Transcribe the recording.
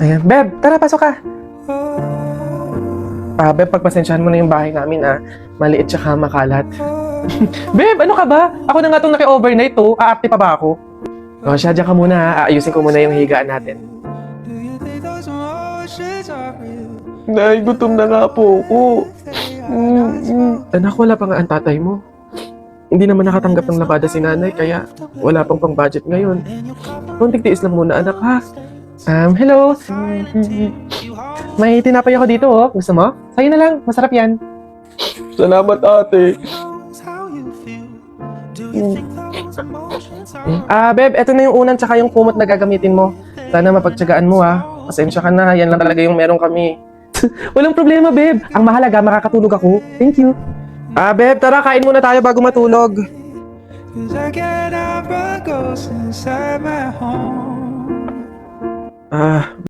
Ayan. Beb, tara, pasok ka. Beb, pagpasensyahan mo na yung bahay namin, Maliit tsaka makalat. Beb, ano ka ba? Ako na nga itong naki-overnight, to. Aarte pa ba ako? O, siya, dyan ka muna, ha. Aayusin ko muna yung higaan natin. Nay, gutom na nga po ako. Anak, wala pa nga ang tatay mo. Hindi naman nakatanggap ng labada si nanay, kaya wala pang pang-budget ngayon. Kunting tiis lang muna, anak, ha? Hello? May tinapay ako dito, oh. Gusto mo? Sa'yo na lang, masarap yan. Salamat, ate. Beb, eto na yung unan tsaka yung kumot na gagamitin mo. Sana mapagtsagaan mo, ha. Pasensya ka na, yan lang talaga yung meron kami. Walang problema, Beb. Ang mahalaga, makakatulog ako. Thank you. Beb, tara, kain muna tayo bago matulog.